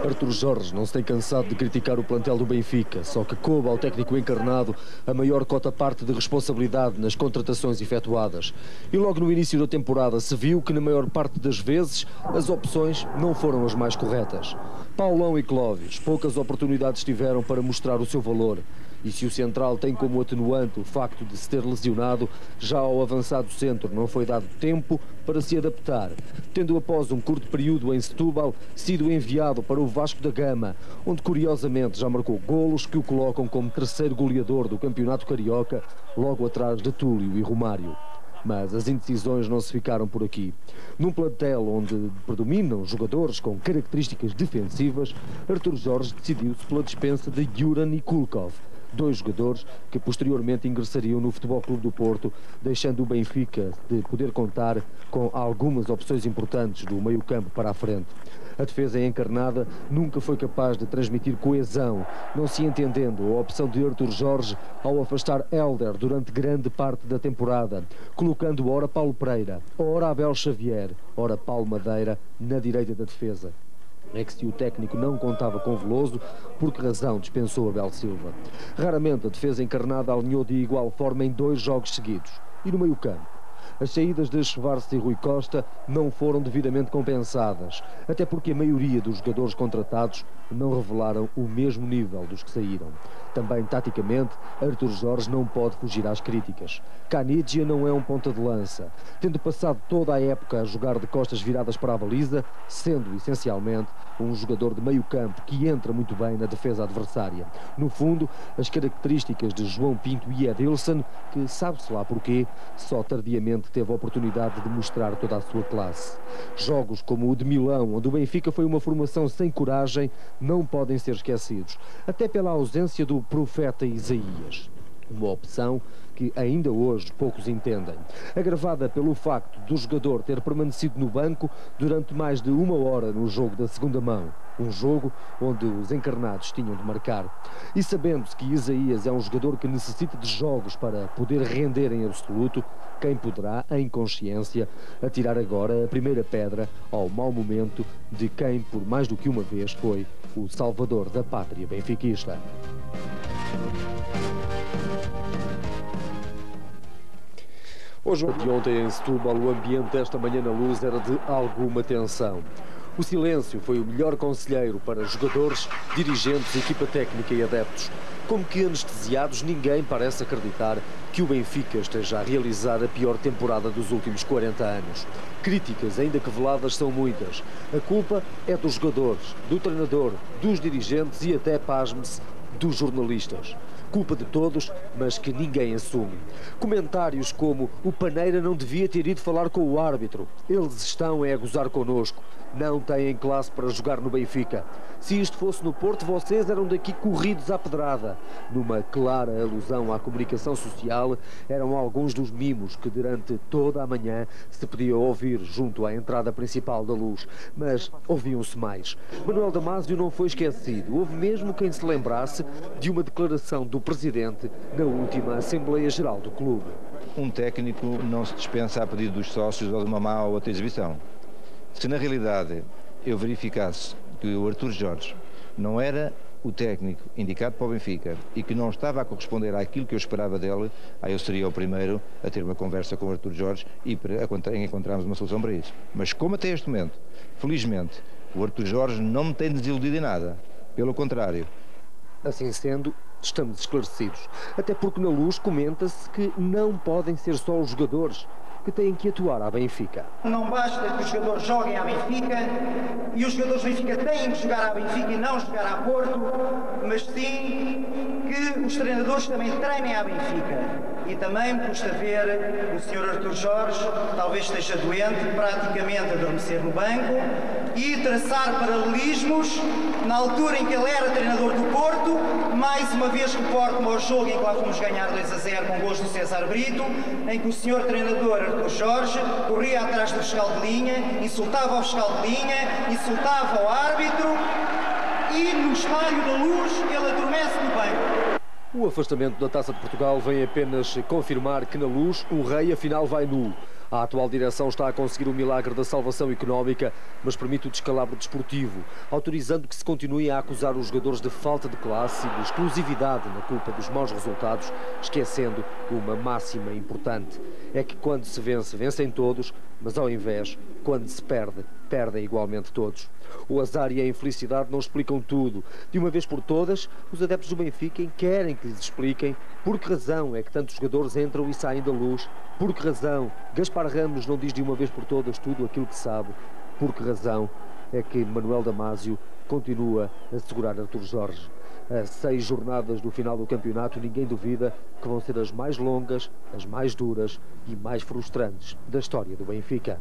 Artur Jorge não se tem cansado de criticar o plantel do Benfica, só que coube ao técnico encarnado a maior cota-parte de responsabilidade nas contratações efetuadas. E logo no início da temporada se viu que na maior parte das vezes as opções não foram as mais corretas. Paulão e Clóvis poucas oportunidades tiveram para mostrar o seu valor. E se o central tem como atenuante o facto de se ter lesionado, já ao avançado centro não foi dado tempo para se adaptar, tendo após um curto período em Setúbal sido enviado para o Vasco da Gama, onde curiosamente já marcou golos que o colocam como terceiro goleador do Campeonato Carioca, logo atrás de Túlio e Romário. Mas as indecisões não se ficaram por aqui. Num plantel onde predominam jogadores com características defensivas, Artur Jorge decidiu-se pela dispensa de Juran e Kulkov, dois jogadores que posteriormente ingressariam no Futebol Clube do Porto, deixando o Benfica de poder contar com algumas opções importantes do meio-campo para a frente. A defesa encarnada nunca foi capaz de transmitir coesão, não se entendendo a opção de Artur Jorge ao afastar Hélder durante grande parte da temporada, colocando ora Paulo Pereira, ora Abel Xavier, ora Paulo Madeira na direita da defesa. É que se o técnico não contava com Veloso, por que razão dispensou Abel Silva? Raramente a defesa encarnada alinhou de igual forma em 2 jogos seguidos. E no meio-campo? As saídas de Schwarz e Rui Costa não foram devidamente compensadas, até porque a maioria dos jogadores contratados não revelaram o mesmo nível dos que saíram. Também, taticamente, Artur Jorge não pode fugir às críticas. Caniggia não é um ponta de lança, tendo passado toda a época a jogar de costas viradas para a baliza, sendo essencialmente um jogador de meio campo que entra muito bem na defesa adversária. No fundo, as características de João Pinto e Edilson, que sabe-se lá porquê, só tardiamente teve a oportunidade de mostrar toda a sua classe. Jogos como o de Milão, onde o Benfica foi uma formação sem coragem, não podem ser esquecidos, até pela ausência do profeta Isaías. Uma opção que ainda hoje poucos entendem, agravada pelo facto do jogador ter permanecido no banco durante mais de 1 hora no jogo da segunda mão, um jogo onde os encarnados tinham de marcar. E sabendo-se que Isaías é um jogador que necessita de jogos para poder render em absoluto, quem poderá, em consciência, atirar agora a primeira pedra ao mau momento de quem, por mais do que uma vez, foi o salvador da pátria benfiquista. Hoje e ontem em Setúbal, o ambiente esta manhã na Luz era de alguma tensão. O silêncio foi o melhor conselheiro para jogadores, dirigentes, equipa técnica e adeptos. Como que anestesiados, ninguém parece acreditar que o Benfica esteja a realizar a pior temporada dos últimos 40 anos. Críticas, ainda que veladas, são muitas. A culpa é dos jogadores, do treinador, dos dirigentes e até, pasme-se, dos jornalistas. Culpa de todos, mas que ninguém assume. Comentários como: o Paneira não devia ter ido falar com o árbitro, eles estão a gozar connosco, não têm classe para jogar no Benfica. Se isto fosse no Porto, vocês eram daqui corridos à pedrada. Numa clara alusão à comunicação social, eram alguns dos mimos que durante toda a manhã se podia ouvir junto à entrada principal da Luz. Mas ouviam-se mais. Manuel Damasio não foi esquecido. Houve mesmo quem se lembrasse de uma declaração do presidente na última Assembleia Geral do clube. Um técnico não se dispensa a pedido dos sócios ou de uma má ou outra exibição. Se na realidade eu verificasse que o Artur Jorge não era o técnico indicado para o Benfica e que não estava a corresponder àquilo que eu esperava dele, aí eu seria o primeiro a ter uma conversa com o Artur Jorge e para encontrarmos uma solução para isso. Mas como até este momento, felizmente, o Artur Jorge não me tem desiludido em nada, pelo contrário. Assim sendo, estamos esclarecidos. Até porque na Luz comenta-se que não podem ser só os jogadores que têm que atuar à Benfica. Não basta que os jogadores joguem à Benfica e os jogadores do Benfica têm que jogar à Benfica e não jogar à Porto, mas sim que os treinadores também treinem à Benfica. E também me custa ver o Sr. Artur Jorge, talvez esteja doente, praticamente adormecer no banco e traçar paralelismos na altura em que ele era treinador do Porto. Mais uma vez reporto-me ao jogo em que lá fomos ganhar 2-0 com gols do César Brito, em que o Sr. treinador Artur Jorge corria atrás do fiscal de linha, insultava o fiscal de linha, insultava o árbitro e no estádio da Luz ele adormece no banco. O afastamento da Taça de Portugal vem apenas confirmar que na Luz o rei afinal vai nu. A atual direção está a conseguir o milagre da salvação económica, mas permite o descalabro desportivo, autorizando que se continue a acusar os jogadores de falta de classe e de exclusividade na culpa dos maus resultados, esquecendo uma máxima importante. É que quando se vence, vencem todos, mas ao invés, quando se perde, perdem igualmente todos. O azar e a infelicidade não explicam tudo. De uma vez por todas, os adeptos do Benfica querem que lhes expliquem por que razão é que tantos jogadores entram e saem da luz, por que razão Gaspar Ramos não diz de uma vez por todas tudo aquilo que sabe, por que razão é que Manuel Damasio continua a segurar Artur Jorge. As 6 jornadas do final do campeonato, ninguém duvida que vão ser as mais longas, as mais duras e mais frustrantes da história do Benfica.